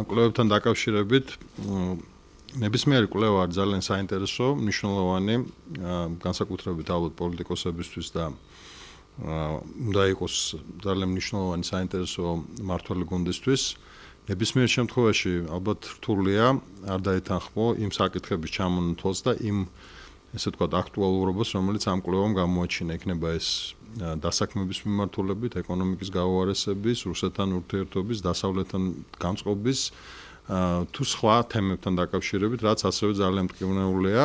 კვლევებთან დაკავშირებით ნებისმიერი კვლევა არის ძალიან საინტერესო, მნიშვნელოვანი, განსაკუთრებით ალბათ პოლიტიკოსებისთვის და უნდა იყოს ძალიან მნიშვნელოვანი საინტერესო მართველი გუნდისთვის. ნებისმიერ შემთხვევაში ალბათ რთულია არ დაეთანხმო იმ საკითხების ჩამონათვალს და იმ ესე ვთქვათ აქტუალურობას, რომელიც ამ კვლევამ გამოაჩინა, იქნება ეს დასაქმების მიმართულებით, ეკონომიკის გაუარესების, რუსეთთან ურთიერთობის, დასავლეთთან განწყობის თუ სხვა თემებთან დაკავშირებით, რაც ასევე ძალიან მტკივნეულია,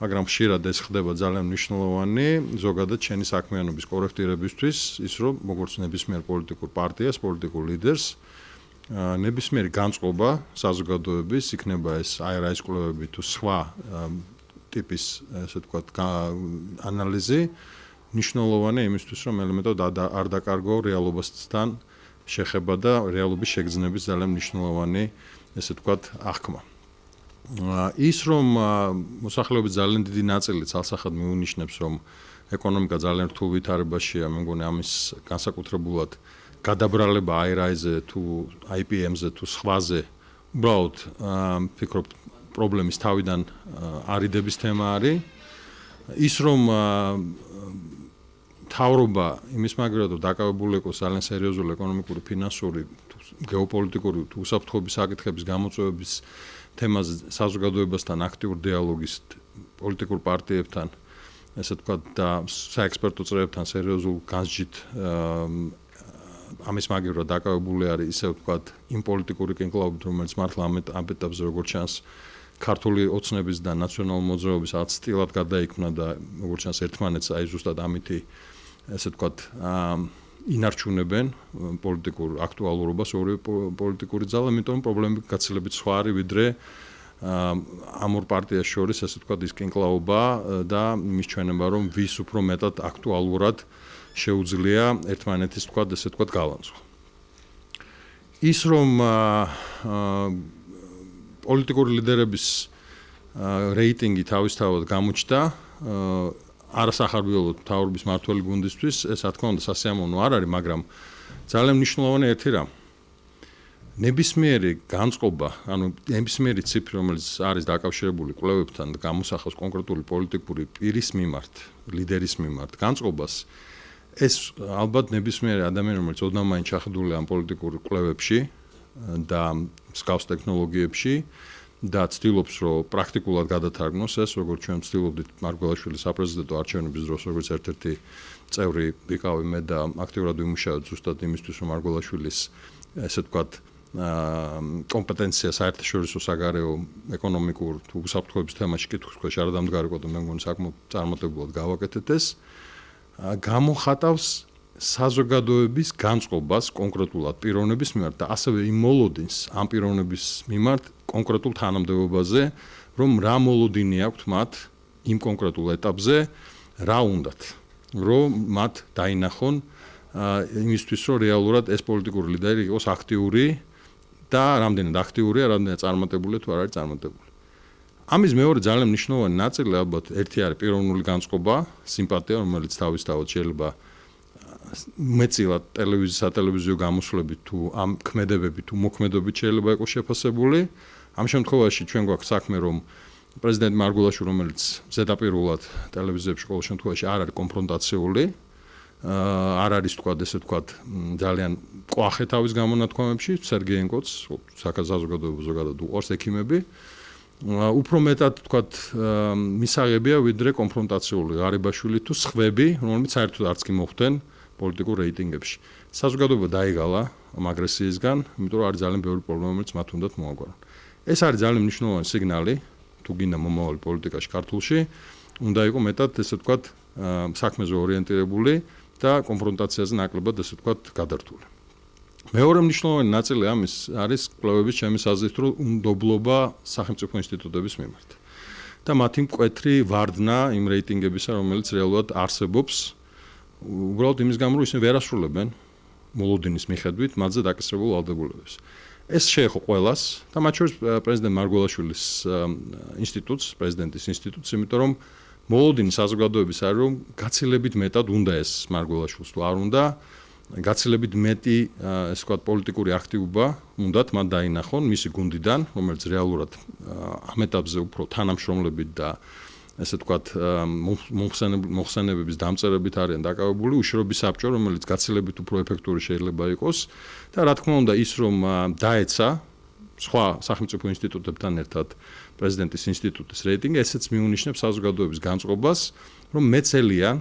მაგრამ ხშირად ეს ხდება ძალიან მნიშვნელოვანი ზოგადად შენი საქმიანობის კორექტირებისთვის, ის რომ როგორც ნებისმიერ პოლიტიკურ პარტიას, პოლიტიკურ ლიდერს ნებისმიერი განწყობა საზოგადოების, იქნება ეს აი რა ის კვლევები თუ სხვა ტიპის ესე ვთქვათ ანალიზი მნიშვნელოვანია იმისთვის, რომ ელემენტად არ დაკარგო რეალობასთან შეხება და რეალობის შეგრძნების ძალიან მნიშვნელოვანი ესე ვთქვათ აღქმა. ის რომ მოსახლეობის ძალიან დიდი ნაწილი ცალსახად მიუნიშნებს, რომ ეკონომიკა ძალიან რთულ ვითარებაშია, მე მგონი ამის განსაკუთრებულად გადაბრალება IRA-ზე თუ IPM-ზე თუ სხვაზე უბრალოდ ფიქრობ პრობლემის თავიდან არიდების თემა არის. ის რომ თავრობა იმის მაგალითად რომ დაკავებული იყოს ძალიან სერიოზული ეკონომიკური, ფინანსური, გეოპოლიტიკური თუ უსაფრთხოების საკითხების გამოწვევების თემაზე საზოგადოებასთან აქტიურ დიალოგის პოლიტიკურ პარტიებთან, ესე ვთქვათ და საექსპერტო წრეებთან სერიოზულ განსჯით ამის მაგალითად დაკავებული არის ისე ვთქვათ იმ პოლიტიკური კენკლაობით, რომელიც მართლა ამ ეტაპზე როგორც ჩანს ქართული ოცნების და ნაციონალური მოძრაობის ათწილად გადაიქმნა და როგორც ჩანს ერთმანეთს აი ზუსტად ამითი ესე ვთქვათ ინარჩუნებენ პოლიტიკურ აქტუალურობას ორი პოლიტიკური ძალა, იმიტომ რომ პრობლემები გაცილებით სხვა არის ვიდრე ამ ორ პარტიას შორის ესე ვთქვათ ის კენკლაობა და იმის ჩვენება რომ ვის უფრო მეტად აქტუალურად შეუძლია ერთმანეთის ვთქვათ ესე ვთქვათ გალანძღვა. ის რომ პოლიტიკური ლიდერების რეიტინგი თავისთავად გამოჩნდა არასახარბიელო მთავრობის მმართველი გუნდისთვის, ეს რა თქმა უნდა სასიამოვნო არ არის, მაგრამ ძალიან მნიშვნელოვანი ერთი რამ. ნებისმიერი განწყობა, ანუ ნებისმიერი ციფრი, რომელიც არის დაკავშირებული კვლევებთან და გამოსახავს კონკრეტული პოლიტიკური პირის მიმართ, ლიდერის მიმართ განწყობას, ეს ალბათ ნებისმიერი ადამიანი, რომელიც ოდნავ მაინც ჩახედულია ამ პოლიტიკურ კვლევებში და მსგავს ტექნოლოგიებში და ცდილობს რომ პრაქტიკულად გადათარგმნოს ეს, როგორც ჩვენ ცდილობდით მარგველაშვილის საპრეზიდენტო არჩევნების დროს, როგორც ერთ-ერთი წევრი ვიყავი მე და აქტიურად ვიმუშავეთ ზუსტად იმისთვის, რომ მარგველაშვილის ესე ვთქვათ კომპეტენცია საერთაშორისო საგარეო ეკონომიკურ თუ უსაფრთხოების თემაში კითხვის ქვეშ არ დამდგარიყო და მე მგონი საკმაოდ წარმატებულად გავაკეთეთ ეს, გამოხატავს საზოგადოების განწყობას კონკრეტულად პიროვნების მიმართ და ასევე იმ მოლოდინს ამ პიროვნების მიმართ კონკრეტულ თანამდებობაზე, რომ რა მოლოდინი აქვთ მათ იმ კონკრეტულ ეტაპზე, რა უნდათ, რომ მათ დაინახონ იმისთვის, რომ რეალურად ეს პოლიტიკური ლიდერი იყოს აქტიური და რამდენად აქტიურია, რამდენად წარმატებული თუ არ არის წარმატებული. ამის მეორე ძალიან მნიშვნელოვანი ნაწილი ალბათ ერთი არის პიროვნული განწყობა, სიმპათია, რომელიც თავისთავად შეიძლება მეწილად სატელევიზიო გამოსვლებით თუ ამ ქმედებებით თუ მოქმედებით შეიძლება იყოს შეფასებული. ამ შემთხვევაში ჩვენ გვაქვს საქმე, რომ პრეზიდენტ მარგველაშვილი, რომელიც ზედაპირულად ტელევიზიებში ყოველ შემთხვევაში არ არის კონფრონტაციული, არ არის თქვა ესე ვთქვათ ძალიან ყვახე თავის გამონათქვამებში, სერგეენკოც, საზოგადოება ზოგადად უყვარს ექიმები. უფრო მეტად ვთქვათ მისაღებია ვიდრე კონფრონტაციული ღარიბაშვილი თუ სხვები, რომლებიც საერთოდ არც კი მოხვდნენ პოლიტიკურ რეიტინგებში. საზოგადოება დაიგალა ამ აგრესიისგან, იმიტომ რომ არის ძალიან ბევრი პრობლემა, რომელიც მათ უნდათ მოაგვარონ. ეს არის ძალიან მნიშვნელოვანი სიგნალი, თუ გინდა მომავალი პოლიტიკაში ქართულში, უნდა იყოს მეტად ესე ვთქვათ საქმეზე ორიენტირებული და კონფრონტაციაზე ნაკლებად ესე ვთქვათ გადართული. მეორე მნიშვნელოვანი ნაწილი ამის არის კვლევების ჩემის აზრით, რომ უნდობლობა სახელმწიფო ინსტიტუტების მიმართ. და მათი მკვეთრი ვარდნა იმ რეიტინგებისა, რომელიც რეალურად არსებობს, უბრალოდ იმის გამო, რომ ისინი ვერ ასრულებენ მოლოდინის მიხედვით მათზე დაკისრებულ ვალდებულებებს. ეს შეეხო ყველას და მათ შორის პრეზიდენტ მარგველაშვილის ინსტიტუტს, პრეზიდენტის ინსტიტუტს, იმიტომ რომ მოლოდინი საზოგადოების არის, რომ გაცილებით მეტად უნდა ეს მარგველაშვილს თუ არ უნდა გაცილებით მეტი ესე ვთქვათ პოლიტიკური აქტივობა უნდათ მან დაინახონ მისი გუნდიდან, რომელიც რეალურად ამ ეტაპზე უფრო თანამშრომლებით და ესე ვთქვათ მოხსენებების დამწერებით არიან დაკავებული უშრობის საბჭო, რომელიც გაცილებით უფრო ეფექტური შეიძლება იყოს და რა თქმა უნდა ის რომ დაეცა სხვა სახელმწიფო ინსტიტუტებთან ერთად პრეზიდენტის ინსტიტუტის რეიტინგი, ესეც მიუნიშნებს საზოგადოების განწყობას, რომ მეცელიან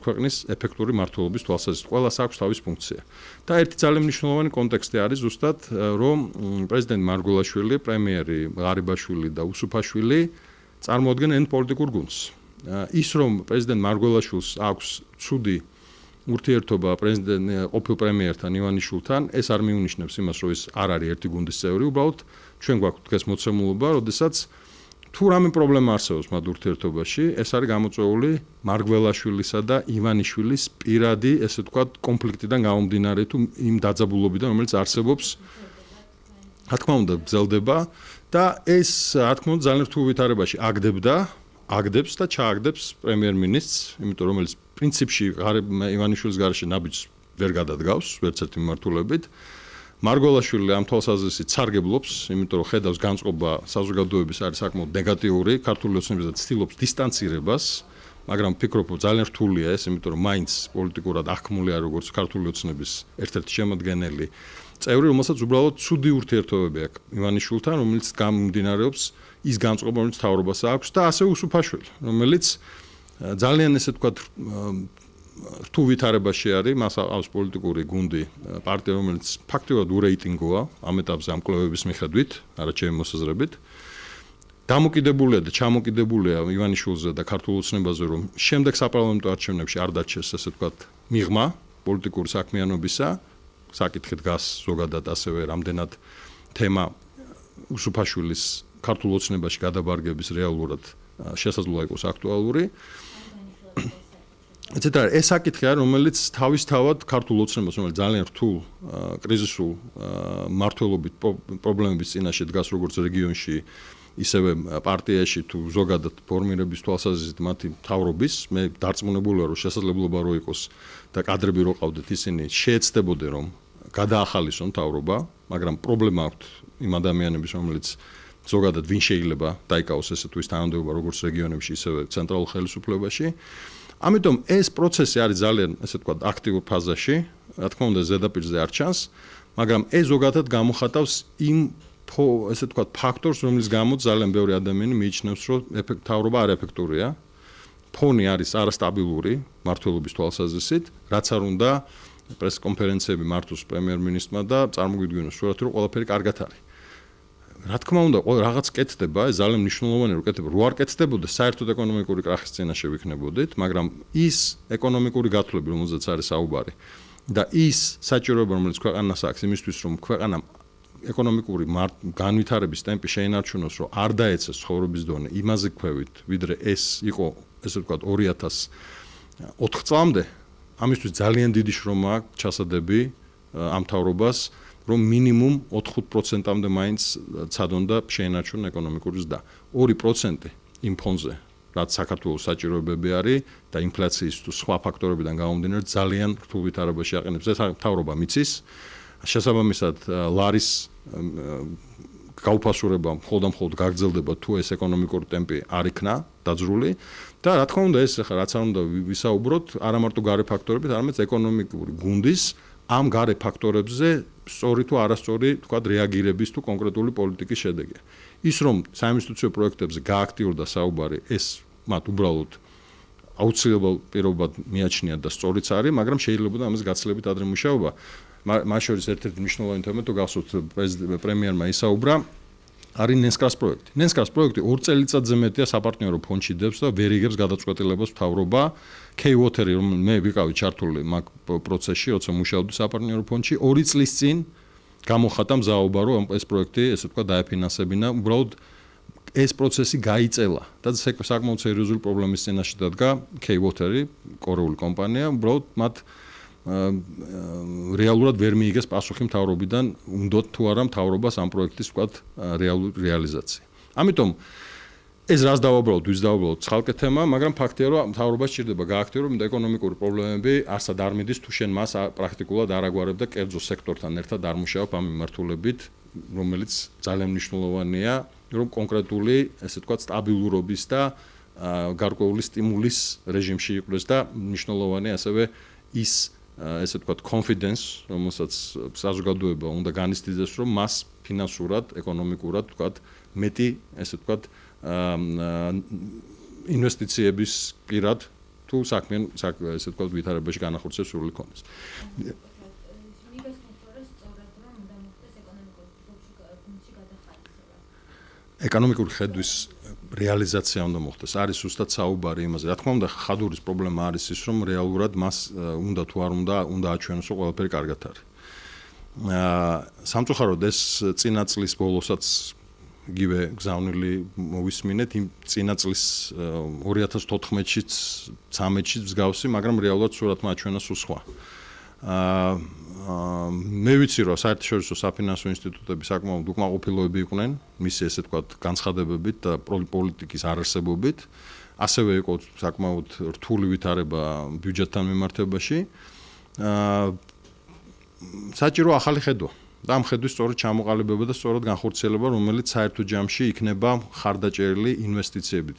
ქვეყნის ეფექტური მართლობის თვალსაზრისით. ყველას აქვს თავის ფუნქცია. და ერთი ძალიან მნიშვნელოვანი კონტექსტი არის ზუსტად, რომ პრეზიდენტ მარგველაშვილი, პრემიერი ღარიბაშვილი და უსუფაშვილი წარმოადგენენ პოლიტიკურ გუნდს. ის რომ პრეზიდენტ მარგველაშვილს აქვს ცუდი ურთიერთობა ყოფილ პრემიერთან ივანიშვილთან, ეს არ მიუნიშნებს იმას, რომ ის არ არის ერთი გუნდის წევრი, უბრალოდ ჩვენ გვაქვს დღეს მოცემულობა, როდესაც თუ რამე პრობლემა არსებობს მათ ურთიერთობაში, ეს არის გამოწვეული მარგველაშვილისა და ივანიშვილის პირადი, ესე ვთქვათ, კონფლიქტიდან გამომდინარე თუ იმ დაძაბულობიდან, რომელიც არსებობს, რა თქმა უნდა, გრძელდება და ეს, რა თქმა უნდა, ძალიან რთულ ვითარებაში აგდებს და ჩააგდებს პრემიერ-მინისტრს, იმიტომ რომელიც პრინციპში ივანიშვილის გარეშე ნაბიჯს ვერ გადადგავს, ვერც ერთი მიმართულებით. მარგველაშვილი ამ თვალსაზრისით სარგებლობს, იმიტომ რომ ხედავს განწყობა საზოგადოების არის საკმაოდ ნეგატიური, ქართული ოცნების და ცდილობს დისტანცირებას, მაგრამ ვფიქრობ, რომ ძალიან რთულია ეს, იმიტომ რომ მაინც პოლიტიკურად აღქმული არის როგორც ქართული ოცნების ერთ-ერთი შემადგენელი წევრი, რომელსაც უბრალოდ ცუდი ურთიერთობები აქვს ივანიშვილთან, რომელიც გამომდინარეობს ის განწყობა, რომელიც მთავრობას აქვს და ასევე უსუფაშვილი, რომელიც ძალიან ესე ვთქვათ რთულ ვითარებაში არის, მას აქვს პოლიტიკური გუნდი, პარტია, რომელიც ფაქტიურად ურეიტინგოა ამ ეტაპზე ამ კვლევების მიხედვით, არა ჩემი მოსაზრებით. დამოკიდებულია და ჩამოკიდებულია ივანიშვილზე და ქართულ ოცნებაზე, რომ შემდეგ საპარლამენტო არჩევნებში არ დაჩეს, ესე ვთქვათ, მიღმა პოლიტიკური საქმიანობისა, საკითხი დგას ზოგადად ასევე რამდენად თემა უსუფაშვილის ქართულ ოცნებაში გადაბარგების რეალურად შესაძლოა იყოს აქტუალური. ეს საკითხი არის, რომელიც თავისთავად ქართულ ოცნებას, რომელიც ძალიან რთულ კრიზისულ მმართველობით პრობლემების წინაშე დგას როგორც რეგიონში, ისევე პარტიაში თუ ზოგადად ფორმირების თვალსაზრისით მათი მთავრობის, მე დარწმუნებული ვარ, რომ შესაძლებლობა რო იყოს და კადრები რო ყავდეთ, ისინი შეეცდებოდნენ, რომ გადაახალისონ მთავრობა, მაგრამ პრობლემა აქვს იმ ადამიანების, რომელიც ზოგადად ვინ შეიძლება დაიკავოს ესე თუ ის თანამდებობა როგორც რეგიონებში, ისევე ცენტრალურ ხელისუფლებაში. ამიტომ ეს პროცესი არის ძალიან, ესე ვთქვათ, აქტიურ ფაზაში, რა თქმა უნდა, ზედაპირზე არ ჩანს, მაგრამ ეს ზოგადად გამოხატავს იმ ესე ვთქვათ, ფაქტორს, რომლის გამოც ძალიან ბევრი ადამიანი მიიჩნევს, რომ მთავრობა არ ეფექტურია. ფონი არის არასტაბილური მმართველობის თვალსაზრისით, რაც არ უნდა პრესკონფერენციები მართოს პრემიერ-მინისტრმა და წარმოგვიდგინოს სურათი, რომ ყველაფერი კარგად არის. რა თქმა უნდა, რაღაც კეთდება, ეს ძალიან მნიშვნელოვანია, რომ კეთდება. რო არ კეთდებოდა, საერთოდ ეკონომიკური კრახის წინაშე ვიქნებოდით, მაგრამ ის ეკონომიკური გათვლები, რომელზეც არის საუბარი და ის საჭიროება, რომელიც ქვეყანას აქვს იმისთვის, რომ ქვეყანამ ეკონომიკური განვითარების ტემპი შეინარჩუნოს, რომ არ დაეცეს ცხოვრების დონე იმაზე ქვევით, ვიდრე ეს იყო, ესე ვთქვათ, 2004 წლამდე, ამისთვის ძალიან დიდი შრომა აქვს ჩასადები ამ მთავრობას, რომ მინიმუმ 4%-მდე მაინც ცადონ და შეინარჩუნონ ეკონომიკური ზრდა. 2% იმ ფონზე, რაც საქართველოს საჭიროებები არის და ინფლაციის თუ სხვა ფაქტორებიდან გამომდინარე ძალიან რთულ ვითარებაში აყენებს. ეს მთავრობა მიცის. შესაბამისად, ლარის გაუფასურება მხოლოდ გაგრძელდება თუ ეს ეკონომიკური ტემპი არ იქნა დაძრული და რა თქმა უნდა ეს ახლა რაც არ უნდა ვისაუბროთ არა მარტო გარე ფაქტორებით, არამედ ეკონომიკური გუნდის ამ გარე ფაქტორებზე სწორი თუ არასწორი თქვა რეაგირების თუ კონკრეტული პოლიტიკის შედეგია. ის რომ საინვესტიციო პროექტებზე გააქტიურდა საუბარი, ეს მათ უბრალოდ აუცილებელ პირობად მიაჩნიათ და სწორიც არის, მაგრამ შეიძლება ამას გაცილებით ადრე მუშაობა. მას შორის ერთ-ერთი მნიშვნელოვანი თემა თუ გახსოვთ პრემიერმა ისაუბრა, არის ნენსკრას პროექტი. ნენსკრას პროექტი 2 წელიწადზე მეტია საპარტნიორო ფონდში დებს და ვერ იგებს გადაწყვეტილებას მთავრობა. K-Water-ი, რომ მე ვიყავი ჩართული მაგ პროცესში, როცა მუშაობდი საპარტნიორო ფონდში, 2 წლის წინ გამოხატა მზაობა, რომ ეს პროექტი, ესე ვთქვათ, დაეფინანსებინა. უბრალოდ ეს პროცესი გაიწელა და საკმაოდ სერიოზული პრობლემის წინაშე დადგა K-Water-ი, კორეული კომპანია, უბრალოდ მათ რეალურად ვერ მიიგეს პასუხი მთავრობიდან, უნდათ თუ არა მთავრობას ამ პროექტის ვთქვათ რეალური რეალიზაცია. ამიტომ ეს რას დავაბრალოთ, ვის დავაბრალოთ, ხალხი თემა, მაგრამ ფაქტია, რომ მთავრობა სჭირდება გააქტიუროს ეკონომიკური პრობლემები, არსად არ მიდის თუ შენ მას პრაქტიკულად არ აგვარებ და კერძო სექტორთან ერთად არ მუშაობ ამ მიმართულებით, რომელიც ძალიან მნიშვნელოვანია, რომ კონკრეტული, ესე ვთქვათ, სტაბილურობის და გარკვეული სტიმულის რეჟიმში იყვნენ და მნიშვნელოვანია ასევე ის ესე ვთქვათ confidence, რომელსაც საზოგადოება უნდა განიცდიდეს, რომ მას ფინანსურად, ეკონომიკურად ვთქვათ, მეტი ესე ვთქვათ ინვესტიციების პირად თუ საქმიან ესე ვთქვათ ვითარებაში განახორციელოს სურვილი ქონდეს. ეკონომიკური ხედვის რეალიზაცია უნდა მოხდეს. არის ზუსტად საუბარი იმაზე. რა თქმა უნდა, ხადურის პრობლემა არის ის, რომ რეალურად მას უნდა თუ არ უნდა აჩვენოს, რომ ყველაფერი კარგად არის. სამწუხაროდ ეს წინა წლის ბოლოსაც იგივე გზავნილი მოვისმინეთ, იმ წინა წლის 2014-შიც, 13-შიც მსგავსი, მაგრამ რეალურად სურათ მაჩვენა სულ სხვა. მე ვიცი, რომ საერთაშორისო საფინანსო ინსტიტუტები საკმაოდ უკმაყოფილოები იყვნენ მისი ესე ვთქვათ განცხადებებით და პოლიტიკის არარსებობით. ასევე იყო საკმაოდ რთული ვითარება ბიუჯეტთან მიმართებაში. საჭირო ახალი ხედვა. და ამ ხედვის სწორად ჩამოყალიბება და სწორად განხორციელება, რომელიც საერთო ჯამში იქნება ხარდაჭერილი ინვესტიციებით,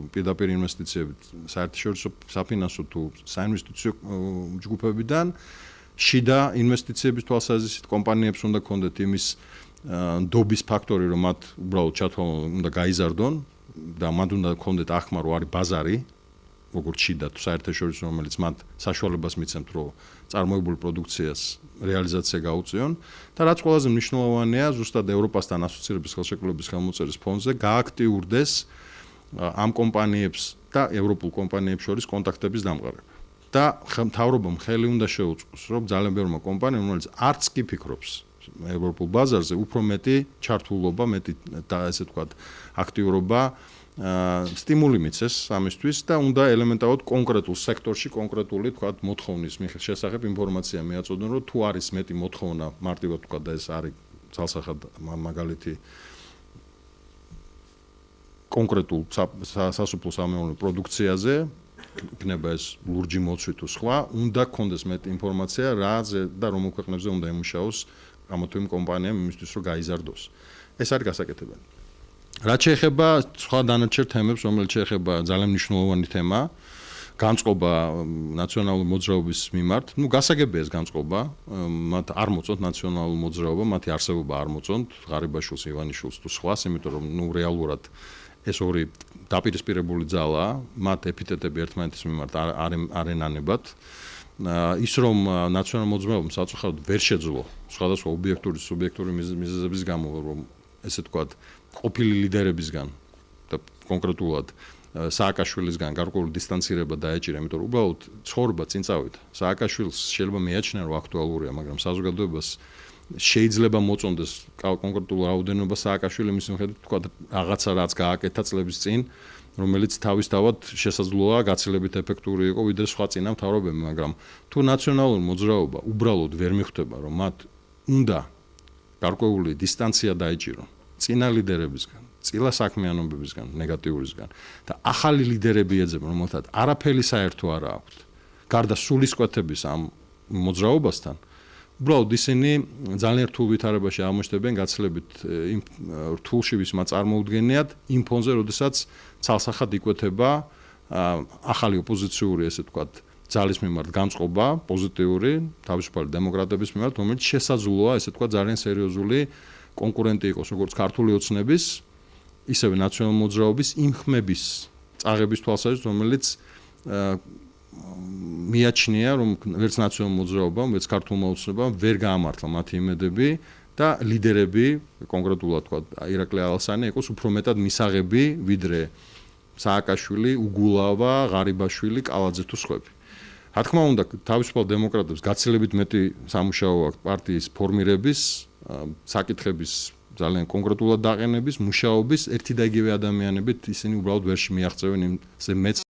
პირდაპირ ინვესტიციებით, საერთაშორისო საფინანსო თუ საინვესტიციო ჯგუფებიდან, შიდა ინვესტიციების თვალსაზრისით კომპანიებს უნდა კონდეთ იმის დობის ფაქტორი, რომ მათ უბრალოდ ჩათვალონ უნდა გაიზარდონ და მათ უნდა კონდეთ ახმა, რომ არის ბაზარი, როგორც შიდა თუ საერთაშორისო, რომელიც მათ საშუალებას მიცემთ, რომ წარმოებული პროდუქციას რეალიზაცია გაუწიონ და რაც ყველაზე მნიშვნელოვანია, ზუსტად ევროპასთან ასოცირების ხელშეკრულების ხელმოწერის ფონზე გააქტიურდეს ამ კომპანიებს და ევროპულ კომპანიებს შორის კონტაქტების დამყარება. და მთავრობამ ხელი უნდა შეუწყოს, რომ ძალიან ბევრმა კომპანიამ, რომელიც არც კი ფიქრობს ევროპულ ბაზარზე, უფრო მეტი ჩართულობა, მეტი და ესე ვთქვათ, აქტიურობა სტიმული მიცეს ამისთვის და უნდა ელემენტარულად კონკრეტულ სექტორში კონკრეტული თქვათ მოთხოვნის შესახებ ინფორმაცია მიაწოდონ, რომ თუ არის მეტი მოთხოვნა მარტივად თქვათ და ეს არის ძალსახად მაგალითი კონკრეტულ სასოფლო სამეურნეო პროდუქციაზე, იქნება ეს ლურჯი მოცვი თუ სხვა, უნდა გქონდეს მეტი ინფორმაცია რაზე და რომელ ქვეყნებზე უნდა ემუშაოს ამ თუ იმ კომპანიამ იმისთვის, რომ გაიზარდოს. ეს არის გასაკეთებელი. რაც შეეხება სხვა დანარჩენ თემებს, რომელიც შეეხება ძალიან მნიშვნელოვანი თემა, განწყობა ნაციონალური მოძრაობის მიმართ, გასაგებია ეს განწყობა, მათ არ მოწონთ ნაციონალური მოძრაობა, მათი არსებობა არ მოწონთ, ღარიბაშვილს, ივანიშვილს თუ სხვას, იმიტომ რომ რეალურად ეს ორი დაპირისპირებული ძალაა, მათ ეპითეტები ერთმანეთის მიმართ არ ენანებათ. ის რომ ნაციონალური მოძრაობამ საწუხაროდ ვერ შეძლო სხვადასხვა ობიექტური სუბიექტური მიზეზების გამო, რომ ესე ვთქვათ, ყოფილი ლიდერებისგან და კონკრეტულად სააკაშვილისგან გარკვეული დისტანცირება დაეჭირა, იმიტომ რომ უბრალოდ ცხოვრება წინ წავიდა. სააკაშვილს შეიძლება მეაჩნია, რომ აქტუალურია, მაგრამ საზოგადოებას შეიძლება მოწონდეს კონკრეტულ რაოდენობა სააკაშვილი მის მიხედვით თქვა რაღაცა რაც გააკეთა წლების წინ, რომელიც თავისთავად შესაძლოა გაცილებით ეფექტური იყო ვიდრე სხვა წინა მთავრობები, მაგრამ თუ ნაციონალური მოძრაობა უბრალოდ ვერ მიხვდება, რომ მათ უნდა გარკვეული დისტანცია დაეჭირონ წინა ლიდერებისგან, წილა საქმიანობებისგან, ნეგატიურისგან და ახალი ლიდერები ეძებენ, რომელთაც არაფერი საერთო არ აქვთ. გარდა სულისკვეთების ამ მოძრაობასთან, უბრალოდ ისინი ძალიან რთულ ვითარებაში აღმოჩნდებიან გაცილებით იმ რთულში ვისმა წარმოუდგენიათ იმ ფონზე, როდესაც ცალსახად იკვეთება ახალი ოპოზიციური, ესე ვთქვათ, ძალის მიმართ განწყობა, პოზიტიური, თავისუფალი დემოკრატების მიმართ, რომელიც შესაძლოა, ესე ვთქვათ, ძალიან სერიოზული კონკურენტი იყოს როგორც ქართული ოცნების, ისევე ნაციონალური მოძრაობის იმ ხმების წაღების თვალსაზრისით, რომელიც მიაჩნია, რომ ვერც ნაციონალური მოძრაობამ, ვერც ქართულმა ოცნებამ ვერ გაამართლა მათი იმედები და ლიდერები, კონკრეტულად თქვა ირაკლი ალასანი, იყოს უფრო მეტად მისაღები, ვიდრე სააკაშვილი, უგულავა, ღარიბაშვილი, კალაძე თუ სხვები. რა თქმა უნდა, თავისუფალ დემოკრატებს გაცილებით მეტი სამუშაო აქვს პარტიის ფორმირების, საკითხების ძალიან კონკრეტულად დაყენების, მუშაობის, ერთი და იგივე ადამიანებით ისინი უბრალოდ ვერ მიაღწევენ იმზე მეც